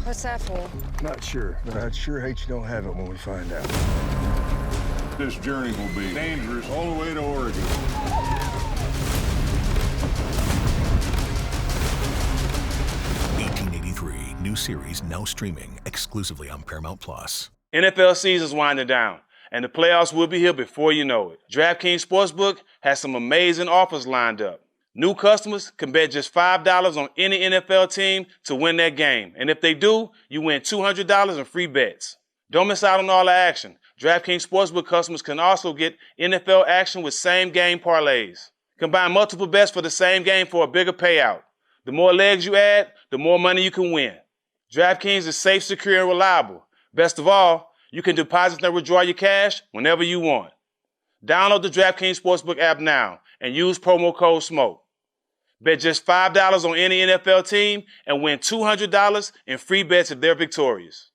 What's that for? Not sure, but I'd sure hate you don't have it when we find out. This journey will be dangerous all the way to Oregon. 1883, new series now streaming exclusively on Paramount+. NFL season's winding down, and the playoffs will be here before you know it. DraftKings Sportsbook has some amazing offers lined up. New customers can bet just $5 on any NFL team to win that game. And if they do, you win $200 in free bets. Don't miss out on all the action. DraftKings Sportsbook customers can also get NFL action with same-game parlays. Combine multiple bets for the same game for a bigger payout. The more legs you add, the more money you can win. DraftKings is safe, secure, and reliable. Best of all, you can deposit and withdraw your cash whenever you want. Download the DraftKings Sportsbook app now and use promo code SMOKE. Bet just $5 on any NFL team and win $200 in free bets if they're victorious.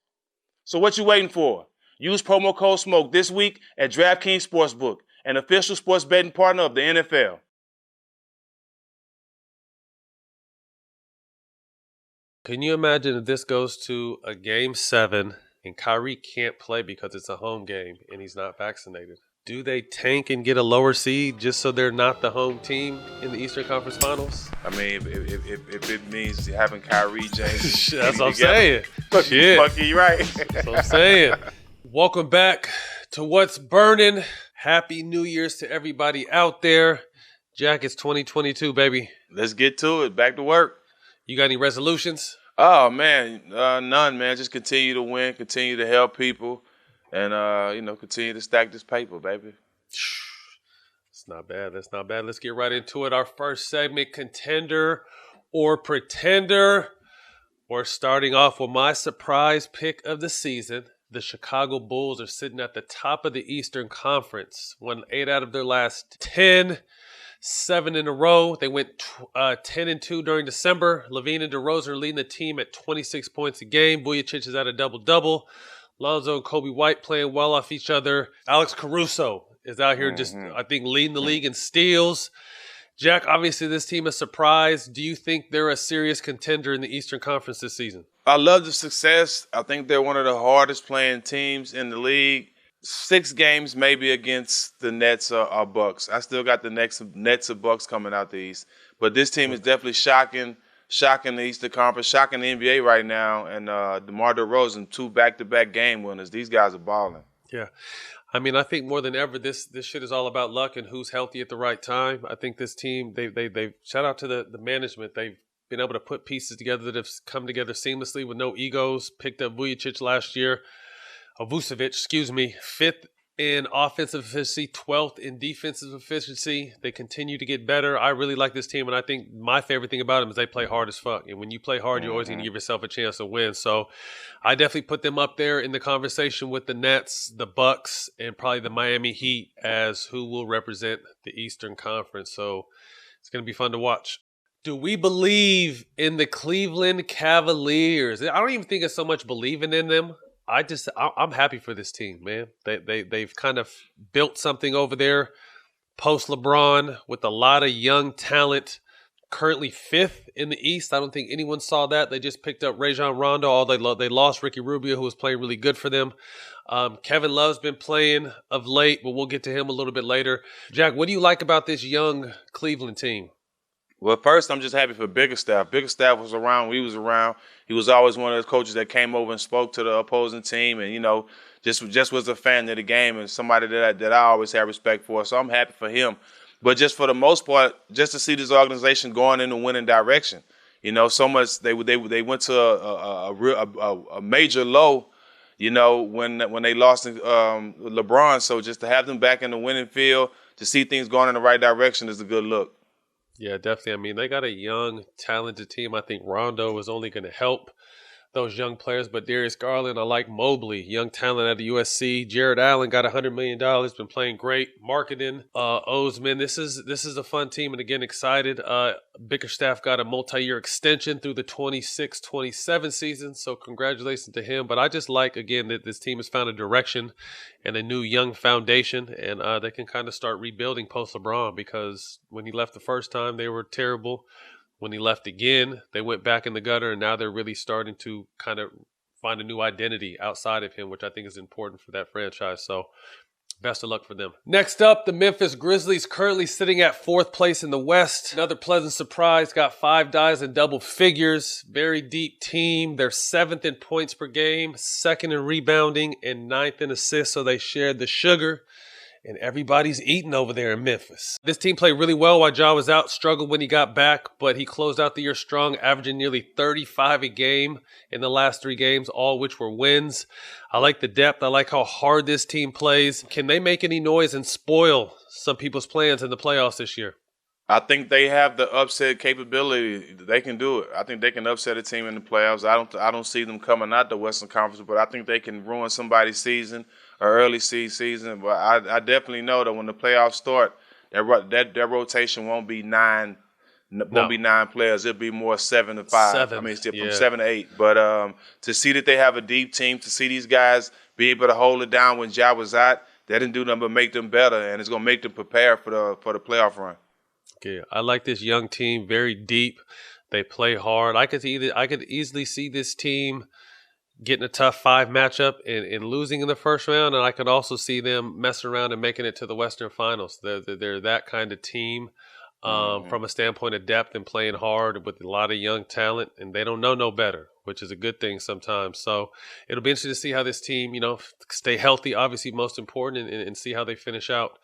So what you waiting for? Use promo code SMOKE this week at DraftKings Sportsbook, an official sports betting partner of the NFL. Can you imagine if this goes to a Game 7 and Kyrie can't play because it's a home game and he's not vaccinated? Do they tank and get a lower seed just so they're not the home team in the Eastern Conference Finals? I mean, if it means having Kyrie James, that's what I'm saying. Shit. Fuck you, right? That's what I'm saying. Welcome back to What's Burning. Happy New Year's to everybody out there. Jack, it's 2022, baby. Let's get to it. Back to work. You got any resolutions? Oh, man. None, man. Just continue to win, continue to help people, and, continue to stack this paper, baby. It's not bad. That's not bad. Let's get right into it. Our first segment, Contender or Pretender. We're starting off with my surprise pick of the season. The Chicago Bulls are sitting at the top of the Eastern Conference. Won 8 out of their last 10. 7 in a row. They went 10-2 during December. Levine and DeRozan are leading the team at 26 points a game. Vujacic is at a double-double. Lonzo and Kobe White playing well off each other. Alex Caruso is out here just, I think, leading the league in steals. Jack, obviously this team is surprised. Do you think they're a serious contender in the Eastern Conference this season? I love the success. I think they're one of the hardest playing teams in the league. 6 games maybe against the Nets or Bucks. I still got the Nets or Bucks coming out the East. But this team is definitely shocking the Eastern Conference, shocking the NBA right now. And DeMar DeRozan, 2 back-to-back game winners. These guys are balling. Yeah. I mean, I think more than ever, this shit is all about luck and who's healthy at the right time. I think this team, they shout out to the management. They've been able to put pieces together that have come together seamlessly with no egos. Picked up Vujacic last year. Vucevic, 5th in offensive efficiency, 12th in defensive efficiency. They continue to get better. I really like this team, and I think my favorite thing about them is they play hard as fuck. And when you play hard, you're always going to give yourself a chance to win. So I definitely put them up there in the conversation with the Nets, the Bucks, and probably the Miami Heat as who will represent the Eastern Conference. So it's going to be fun to watch. Do we believe in the Cleveland Cavaliers? I don't even think it's so much believing in them. I'm happy for this team, man. They've kind of built something over there post LeBron with a lot of young talent. Currently 5th in the East. I don't think anyone saw that. They just picked up Rajon Rondo. They lost Ricky Rubio, who was playing really good for them. Kevin Love's been playing of late, but we'll get to him a little bit later. Jack, what do you like about this young Cleveland team? Well, first, I'm just happy for Bickerstaff. Bickerstaff was around when he was around. He was always one of those coaches that came over and spoke to the opposing team and, just was a fan of the game and somebody that I always had respect for. So I'm happy for him. But just for the most part, just to see this organization going in a winning direction. So much they went to a major low, when they lost LeBron. So just to have them back in the winning field, to see things going in the right direction is a good look. Yeah, definitely. I mean, they got a young, talented team. I think Rondo is only going to help those young players. But Darius Garland, I like Mobley, young talent out of USC. Jared Allen got $100 million, been playing great. Marketing, Oseman. This is a fun team, and again, excited. Bickerstaff got a multi-year extension through the 26-27 season, so congratulations to him. But I just like, again, that this team has found a direction and a new young foundation, and they can kind of start rebuilding post-LeBron because when he left the first time, they were terrible. When he left again, they went back in the gutter, and now they're really starting to kind of find a new identity outside of him, which I think is important for that franchise. So best of luck for them. Next up, the Memphis Grizzlies, currently sitting at 4th place in the West. Another pleasant surprise, got 5 guys in double figures. Very deep team. They're 7th in points per game, 2nd in rebounding, and 9th in assists, so they shared the sugar. And everybody's eating over there in Memphis. This team played really well while Ja was out, struggled when he got back, but he closed out the year strong, averaging nearly 35 a game in the last 3 games, all which were wins. I like the depth. I like how hard this team plays. Can they make any noise and spoil some people's plans in the playoffs this year? I think they have the upset capability. They can do it. I think they can upset a team in the playoffs. I don't see them coming out the Western Conference, but I think they can ruin somebody's season or early season. But I definitely know that when the playoffs start, that rotation won't be nine players. It'll be more 7 to 5. From 7 to 8. But to see that they have a deep team, to see these guys be able to hold it down when Ja was out, that didn't do nothing but make them better, and it's gonna make them prepare for the playoff run. Okay, I like this young team, very deep. They play hard. I could easily see this team getting a tough 5 matchup and losing in the first round, and I could also see them messing around and making it to the Western Finals. They're that kind of team from a standpoint of depth and playing hard with a lot of young talent, and they don't know no better, which is a good thing sometimes. So it'll be interesting to see how this team, stay healthy, obviously most important, and see how they finish out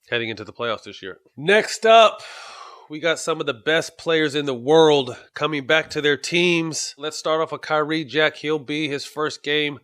heading into the playoffs this year. Next up, we got some of the best players in the world coming back to their teams. Let's start off with Kyrie Jack. He'll be his first game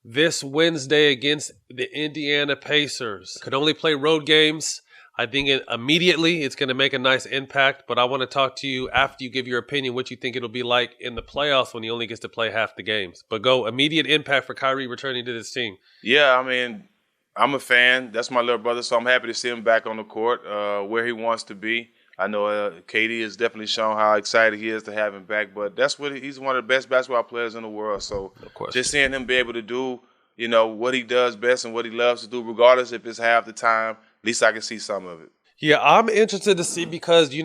this Wednesday against the Indiana Pacers. Could only play road games. I think immediately it's going to make a nice impact, but I want to talk to you after you give your opinion what you think it'll be like in the playoffs when he only gets to play half the games. But go, immediate impact for Kyrie returning to this team. Yeah, I mean, I'm a fan. That's my little brother, so I'm happy to see him back on the court where he wants to be. I know KD has definitely shown how excited he is to have him back, but he's one of the best basketball players in the world. So just seeing him be able to do, what he does best and what he loves to do, regardless if it's half the time, at least I can see some of it. Yeah, I'm interested to see because,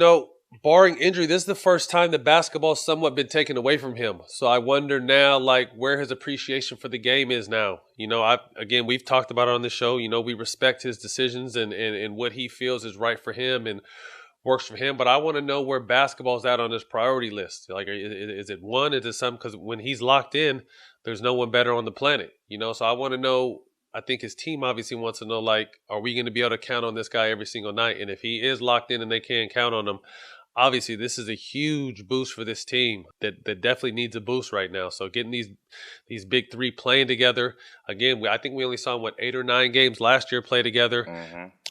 barring injury, this is the first time that basketball's somewhat been taken away from him. So I wonder now, where his appreciation for the game is now. We've talked about it on the show. We respect his decisions and what he feels is right for him and works for him. But I want to know where basketball's at on his priority list. Is it one? Is it something? Because when he's locked in, there's no one better on the planet. So I want to know. I think his team obviously wants to know, are we going to be able to count on this guy every single night? And if he is locked in and they can't count on him, obviously this is a huge boost for this team that definitely needs a boost right now. So getting these big 3 playing together, again, I think we only saw them, 8 or 9 games last year play together.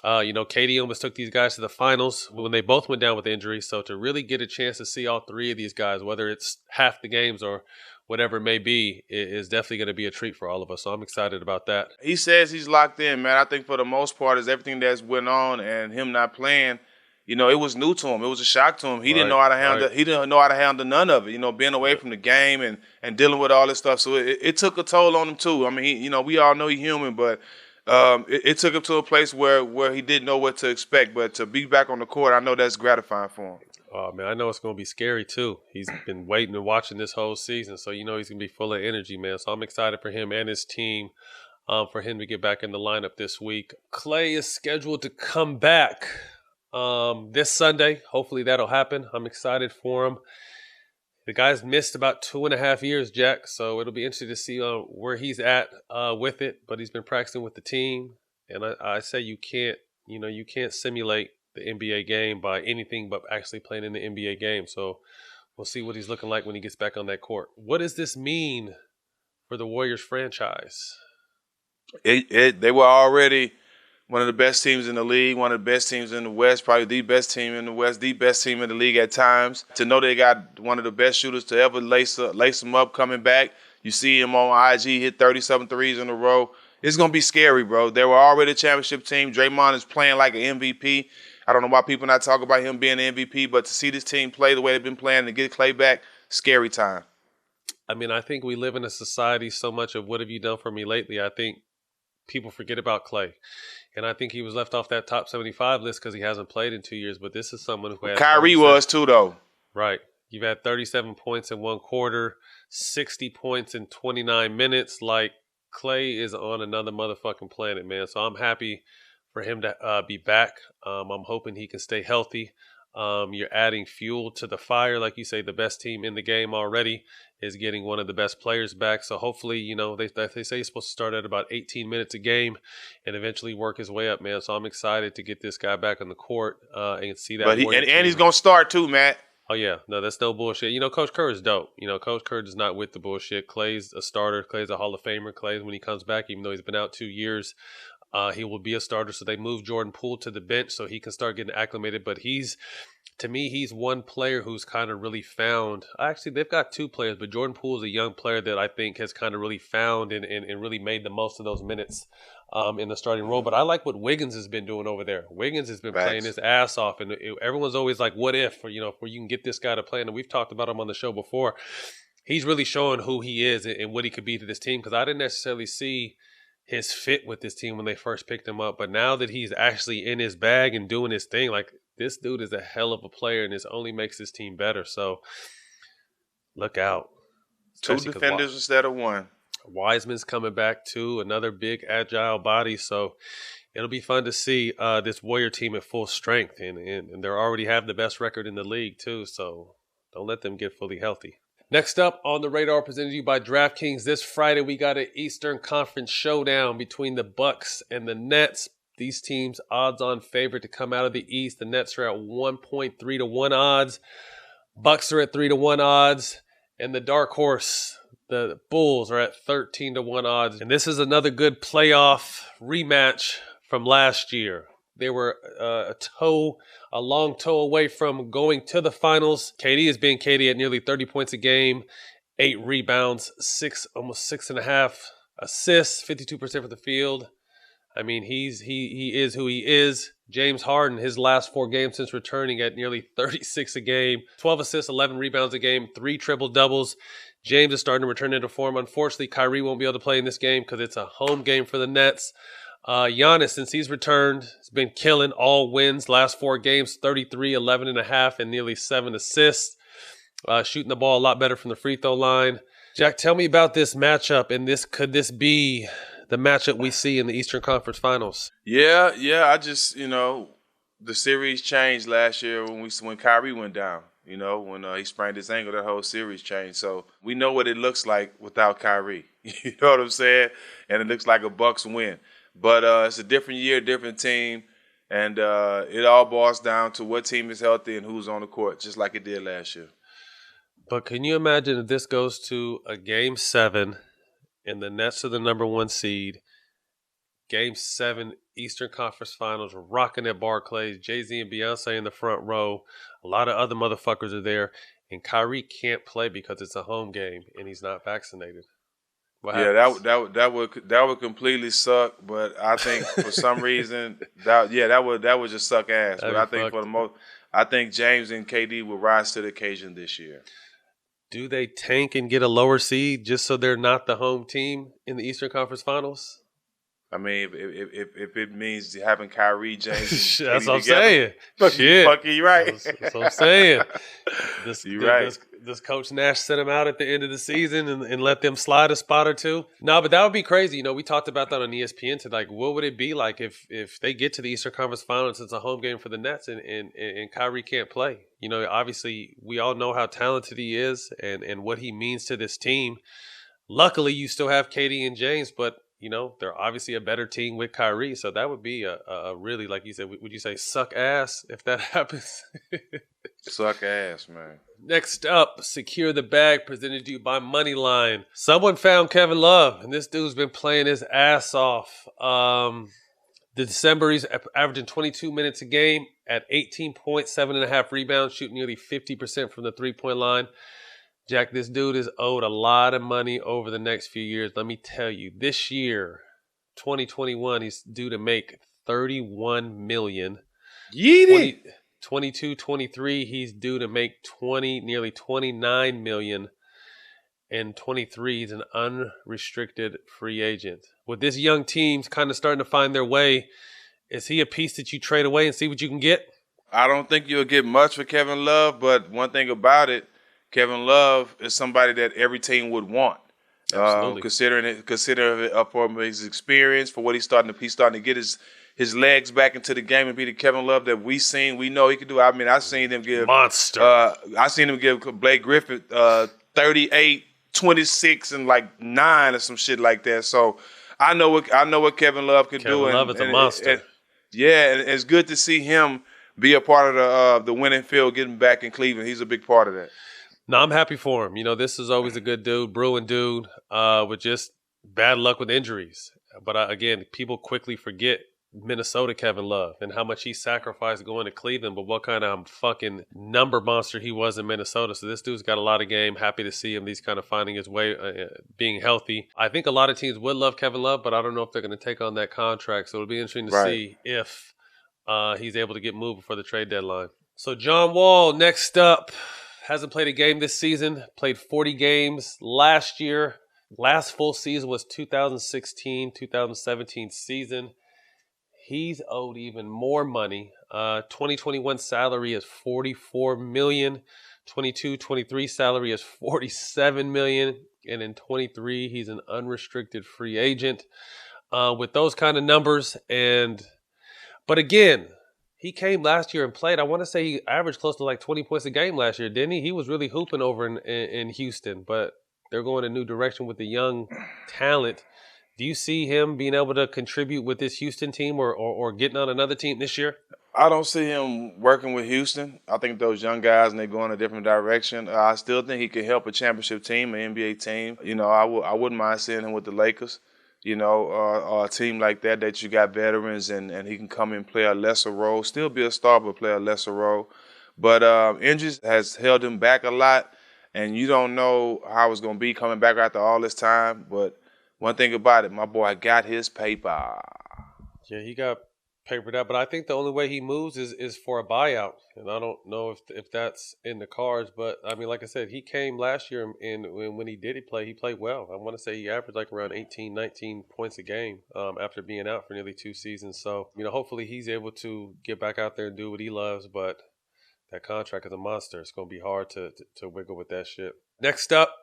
KD almost took these guys to the finals when they both went down with injury. So to really get a chance to see all 3 of these guys, whether it's half the games or whatever it may be, is definitely going to be a treat for all of us. So I'm excited about that. He says he's locked in, man. I think for the most part, is everything that's went on and him not playing, it was new to him. It was a shock to him. He didn't know how to handle. He didn't know how to handle none of it. Being away from the game and dealing with all this stuff. So it took a toll on him too. I mean, we all know he's human, but it took him to a place where he didn't know what to expect. But to be back on the court, I know that's gratifying for him. Oh, man, I know it's going to be scary, too. He's been waiting and watching this whole season, so he's going to be full of energy, man. So I'm excited for him and his team for him to get back in the lineup this week. Klay is scheduled to come back this Sunday. Hopefully that'll happen. I'm excited for him. The guy's missed about 2.5 years, Jack, so it'll be interesting to see where he's at with it. But he's been practicing with the team, and I say you can't simulate the NBA game by anything but actually playing in the NBA game. So we'll see what he's looking like when he gets back on that court. What does this mean for the Warriors franchise? They were already one of the best teams in the league, one of the best teams in the West, probably the best team in the West, the best team in the league at times. To know they got one of the best shooters to ever lace them up coming back. You see him on IG hit 37 threes in a row. It's going to be scary, bro. They were already a championship team. Draymond is playing like an MVP. I don't know why people not talk about him being an MVP, but to see this team play the way they've been playing and get Klay back, scary time. I mean, I think we live in a society so much of what have you done for me lately. I think people forget about Klay. And I think he was left off that top 75 list because he hasn't played in 2 years. But this is someone who had Kyrie was too, though. Right. You've had 37 points in one quarter, 60 points in 29 minutes. Like, Klay is on another motherfucking planet, man. So I'm happy for him to be back. I'm hoping he can stay healthy. You're adding fuel to the fire. Like you say, the best team in the game already is getting one of the best players back. So hopefully, you know, they say he's supposed to start at about 18 minutes a game and eventually work his way up, man. So I'm excited to get this guy back on the court and see that. But he's going to start too, Matt. Oh, yeah. No, that's no bullshit. You know, Coach Kerr is dope. You know, Coach Kerr is not with the bullshit. Klay's a starter. Klay's a Hall of Famer. Klay's, when he comes back, even though he's been out 2 years, he will be a starter. So they moved Jordan Poole to the bench so he can start getting acclimated. But to me, he's one player who's kind of really found. Actually, they've got two players, but Jordan Poole is a young player that I think has kind of really found and really made the most of those minutes in the starting role. But I like what Wiggins has been doing over there. Wiggins has been playing his ass off, and everyone's always like, what if, or, you know, where you can get this guy to play. And we've talked about him on the show before. He's really showing who he is and what he could be to this team, because I didn't necessarily see his fit with this team when they first picked him up. But now that he's actually in his bag and doing his thing, like, this dude is a hell of a player, and this only makes this team better. So look out. Two defenders instead of one. Wiseman's coming back too, another big agile body. So it'll be fun to see this Warrior team at full strength, and they already have the best record in the league too. So don't let them get fully healthy. Next up on the radar, presented to you by DraftKings. This Friday we got an Eastern Conference showdown between the Bucks and the Nets. These teams odds-on favorite to come out of the East. The Nets are at 1.3 to 1 odds. Bucks are at 3 to 1 odds. And the dark horse, the Bulls, are at 13 to 1 odds. And this is another good playoff rematch from last year. They were a long toe away from going to the finals. KD has been KD at nearly 30 points a game, 8 rebounds, almost 6.5 assists, 52% from the field. I mean, he is who he is. James Harden, his last 4 games since returning, at nearly 36 a game, 12 assists, 11 rebounds a game, 3 triple-doubles. James is starting to return into form. Unfortunately, Kyrie won't be able to play in this game because it's a home game for the Nets. Giannis, since he's returned, has been killing all wins. Last 4 games, 33, 11.5, and nearly 7 assists. Shooting the ball a lot better from the free throw line. Jack, tell me about this matchup, and could this be the matchup we see in the Eastern Conference Finals? Yeah. I just, the series changed last year when Kyrie went down. When he sprained his ankle, that whole series changed. So we know what it looks like without Kyrie. You know what I'm saying? And it looks like a Bucks win. But it's a different year, different team, and it all boils down to what team is healthy and who's on the court, just like it did last year. But can you imagine if this goes to a Game 7 and the Nets are the number 1 seed, Game 7 Eastern Conference Finals, rocking at Barclays, Jay-Z and Beyonce in the front row, a lot of other motherfuckers are there, and Kyrie can't play because it's a home game and he's not vaccinated? Yeah, that would completely suck. But I think for some reason that would just suck ass. But I think I think James and KD will rise to the occasion this year. Do they tank and get a lower seed just so they're not the home team in the Eastern Conference Finals? I mean, if it means having Kyrie, James, and that's KD what I'm together, saying. Shit, fucking you right. That's what I'm saying. Right. Does Coach Nash set them out at the end of the season and let them slide a spot or two? No, but that would be crazy. We talked about that on ESPN today. Like, what would it be like if they get to the Eastern Conference Finals? It's a home game for the Nets and Kyrie can't play. Obviously, we all know how talented he is and what he means to this team. Luckily, you still have KD and James, but they're obviously a better team with Kyrie. So that would be a really, like you said, would you say suck ass if that happens? Suck ass, man. Next up, Secure the Bag, presented to you by Moneyline. Someone found Kevin Love, and this dude's been playing his ass off. December, he's averaging 22 minutes a game at 18 points, 7.5 rebounds, shooting nearly 50% from the three-point line. Jack, this dude is owed a lot of money over the next few years. Let me tell you, this year, 2021, he's due to make $31 million. Yeety! 22-23, he's due to make nearly $29 million. and 23, he's an unrestricted free agent. With this young team kind of starting to find their way, is he a piece that you trade away and see what you can get? I don't think you'll get much for Kevin Love, but one thing about it, Kevin Love is somebody that every team would want. Absolutely. Considering it up for his experience, for what he's starting to get his legs back into the game and be the Kevin Love that we know he could do. I mean, I seen him give monster. I seen him give Blake Griffin 38, 26, and like 9 or some shit like that. So I know what Kevin Love could do. Kevin Love is a monster. And it's good to see him be a part of the winning field, getting back in Cleveland. He's a big part of that. No, I'm happy for him. You know, this is always a good dude, brewing dude, with just bad luck with injuries. But again, people quickly forget Minnesota Kevin Love and how much he sacrificed going to Cleveland, but what kind of fucking number monster he was in Minnesota. So this dude's got a lot of game. Happy to see him. He's kind of finding his way, being healthy. I think a lot of teams would love Kevin Love, but I don't know if they're going to take on that contract. So it'll be interesting to see if he's able to get moved before the trade deadline. So John Wall, next up. Hasn't played a game this season. Played 40 games last year. Last full season was 2016-2017 season. He's owed even more money. 2021 salary is $44 million. 22-23 salary is $47 million. And in 23, he's an unrestricted free agent. With those kind of numbers. But again, he came last year and played. I want to say he averaged close to like 20 points a game last year, didn't he? He was really hooping over in Houston, but they're going a new direction with the young talent. Do you see him being able to contribute with this Houston team or getting on another team this year? I don't see him working with Houston. I think those young guys, and they go in a different direction. I still think he could help a championship team, an NBA team. You know, I wouldn't mind seeing him with the Lakers. You know, a team like that you got veterans and he can come and play a lesser role, still be a star, but play a lesser role. But injuries has held him back a lot, and you don't know how it's going to be coming back after all this time. But one thing about it, my boy got his paper. Yeah, he got papered out, but I think the only way he moves is for a buyout, and I don't know if that's in the cards. But I mean, like I said, he came last year, and when he play, he played well. I want to say he averaged like around 18, 19 points a game after being out for nearly 2 seasons. So, you know, hopefully he's able to get back out there and do what he loves. But that contract is a monster. It's going to be hard to wiggle with that shit. Next up,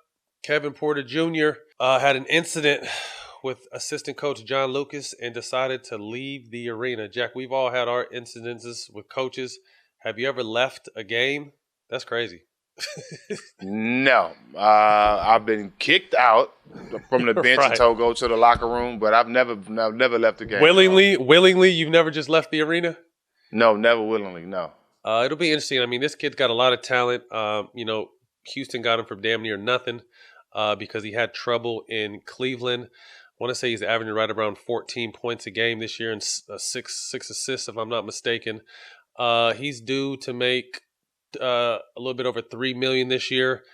Kevin Porter Jr. Had an incident with assistant coach John Lucas and decided to leave the arena. Jack, we've all had our incidences with coaches. Have you ever left a game? That's crazy. No. I've been kicked out from the bench and told go to the locker room, but I've never left the game. Willingly, you've never just left the arena? No, never willingly, no. It'll be interesting. I mean, this kid's got a lot of talent. You know, Houston got him for damn near nothing because he had trouble in Cleveland. I want to say he's averaging right around 14 points a game this year and six assists, if I'm not mistaken. He's due to make a little bit over $3 million this year.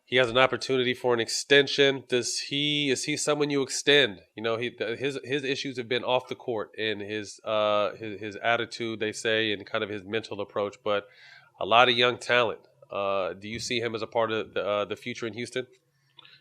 He has an opportunity for an extension. Is he someone you extend? You know, his issues have been off the court and his attitude, they say, and kind of his mental approach. But a lot of young talent. Do you see him as a part of the future in Houston?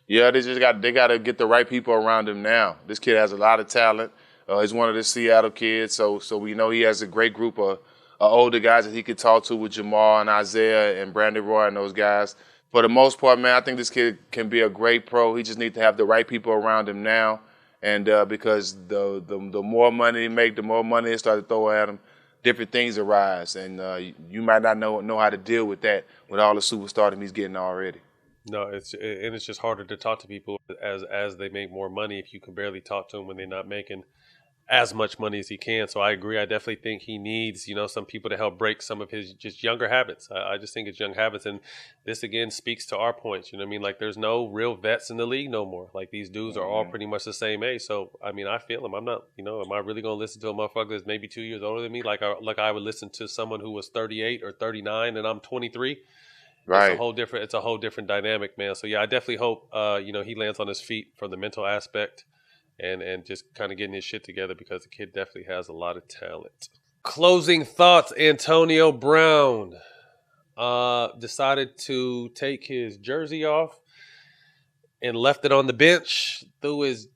Yeah, they got to get the right people around him now. This kid has a lot of talent. He's one of the Seattle kids, so we know he has a great group of older guys that he could talk to with Jamal and Isaiah and Brandon Roy and those guys. For the most part, man, I think this kid can be a great pro. He just needs to have the right people around him now, and because the more money he make, the more money they start to throw at him, different things arise, and you might not know how to deal with that with all the superstardom he's getting already. No, it's just harder to talk to people as they make more money if you can barely talk to them when they're not making as much money as he can. So I agree. I definitely think he needs, some people to help break some of his just younger habits. I just think it's young habits. And this, again, speaks to our points. You know what I mean? Like, there's no real vets in the league no more. Like, these dudes are all pretty much the same age. So, I mean, I feel him. I'm not, am I really going to listen to a motherfucker that's maybe 2 years older than me? Like I would listen to someone who was 38 or 39 and I'm 23. Right. It's a whole different dynamic, man. So, yeah, I definitely hope, he lands on his feet from the mental aspect. And just kind of getting his shit together because the kid definitely has a lot of talent. Closing thoughts, Antonio Brown decided to take his jersey off and left it on the bench, threw his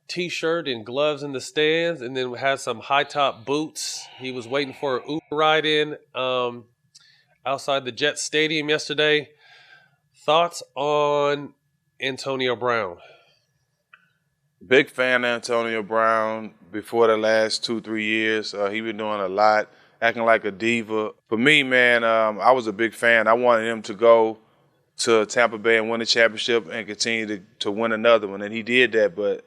T-shirt and gloves in the stands, and then had some high-top boots. He was waiting for an Uber ride in outside the Jets Stadium yesterday. Thoughts on Antonio Brown? Big fan of Antonio Brown before the last 2-3 years. He been doing a lot, acting like a diva. For me, man, I was a big fan. I wanted him to go to Tampa Bay and win a championship and continue to win another one, and he did that. But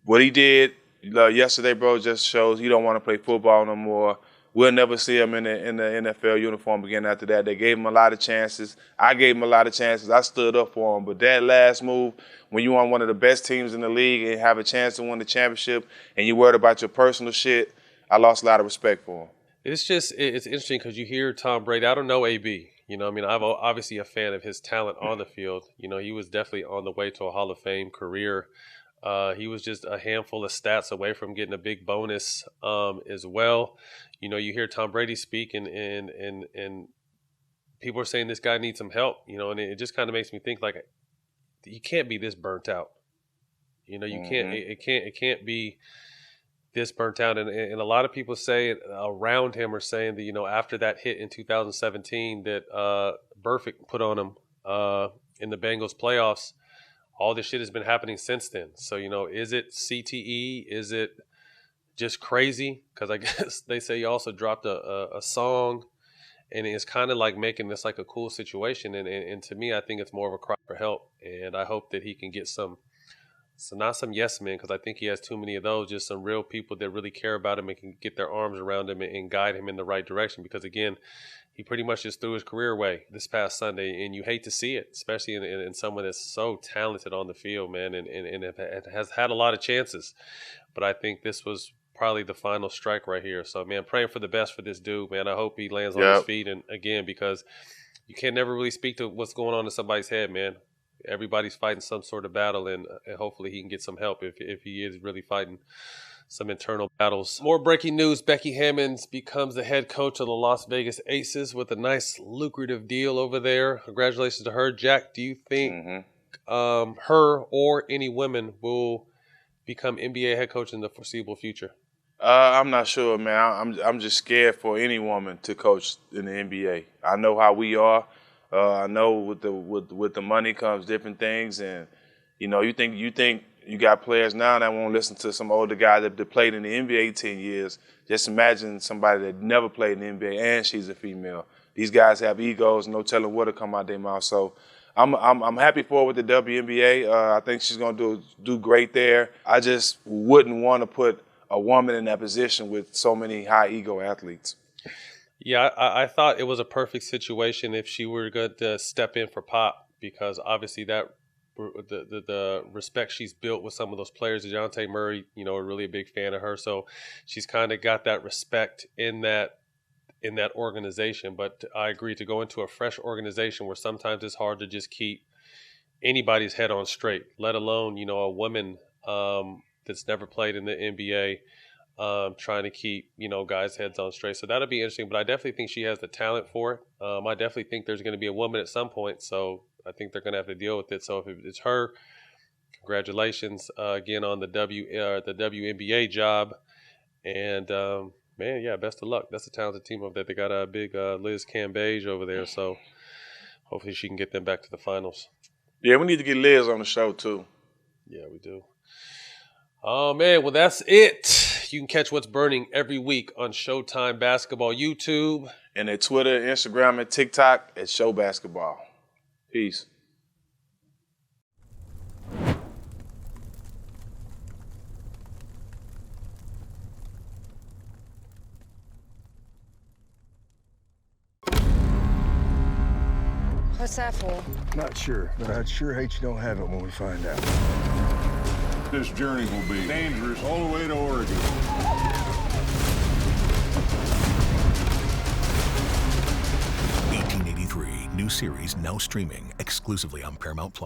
what he did yesterday, bro, just shows he don't want to play football no more. We'll never see him in the NFL uniform again after that. They gave him a lot of chances. I gave him a lot of chances. I stood up for him. But that last move, when you're on one of the best teams in the league and have a chance to win the championship and you're worried about your personal shit, I lost a lot of respect for him. It's interesting because you hear Tom Brady. I don't know AB. You know, I mean, I'm obviously a fan of his talent on the field. You know, he was definitely on the way to a Hall of Fame career. He was just a handful of stats away from getting a big bonus as well. You know, you hear Tom Brady speak and people are saying this guy needs some help, you know, and it just kind of makes me think like you can't be this burnt out. You know, you can't, it can't be this burnt out. And a lot of people say around him are saying that, you know, after that hit in 2017 that Burfict put on him in the Bengals playoffs, all this shit has been happening since then. So, you know, is it CTE? Is it just crazy? Because I guess they say he also dropped a song, and it's kind of like making this like a cool situation. And to me, I think it's more of a cry for help. And I hope that he can get not some yes men, because I think he has too many of those, just some real people that really care about him and can get their arms around him and guide him in the right direction. Because again, he pretty much just threw his career away this past Sunday, and you hate to see it, especially in someone that's so talented on the field, man, and has had a lot of chances. But I think this was probably the final strike right here. So, man, praying for the best for this dude, man. I hope he lands on his feet, and again, because you can never really speak to what's going on in somebody's head, man. Everybody's fighting some sort of battle, and hopefully he can get some help if he is really fighting some internal battles. More breaking news. Becky Hammon becomes the head coach of the Las Vegas Aces with a nice lucrative deal over there. Congratulations to her. Jack, do you think her or any women will become NBA head coach in the foreseeable future? I'm not sure, man. I'm just scared for any woman to coach in the NBA. I know how we are. I know with the money comes different things, and you know, you think you got players now that won't listen to some older guy that played in the NBA 10 years. Just imagine somebody that never played in the NBA and she's a female. These guys have egos, no telling what'll come out their mouth. So I'm happy for her with the WNBA. I think she's gonna do great there. I just wouldn't want to put a woman in that position with so many high ego athletes. Yeah, I thought it was a perfect situation if she were going to step in for Pop, because obviously that the respect she's built with some of those players. DeJounte Murray, you know, are really a big fan of her, so she's kind of got that respect in that organization. But I agree, to go into a fresh organization where sometimes it's hard to just keep anybody's head on straight, let alone, you know, a woman that's never played in the NBA. Trying to keep, you know, guys' heads on straight. So that'll be interesting, but I definitely think she has the talent for it. I definitely think there's going to be a woman at some point, so I think they're going to have to deal with it. So if it's her, congratulations again on the WNBA job. And, man, yeah, best of luck. That's a talented team over there. They got a big Liz Cambage over there, so hopefully she can get them back to the finals. Yeah, we need to get Liz on the show, too. Yeah, we do. Oh, man, well, that's it. You can catch What's Burning every week on Showtime Basketball YouTube. And at Twitter, Instagram, and TikTok at Show Basketball. Peace. What's that for? Not sure, but I'd sure hate you don't have it when we find out. This journey will be dangerous all the way to Oregon. 1883, new series now streaming exclusively on Paramount+.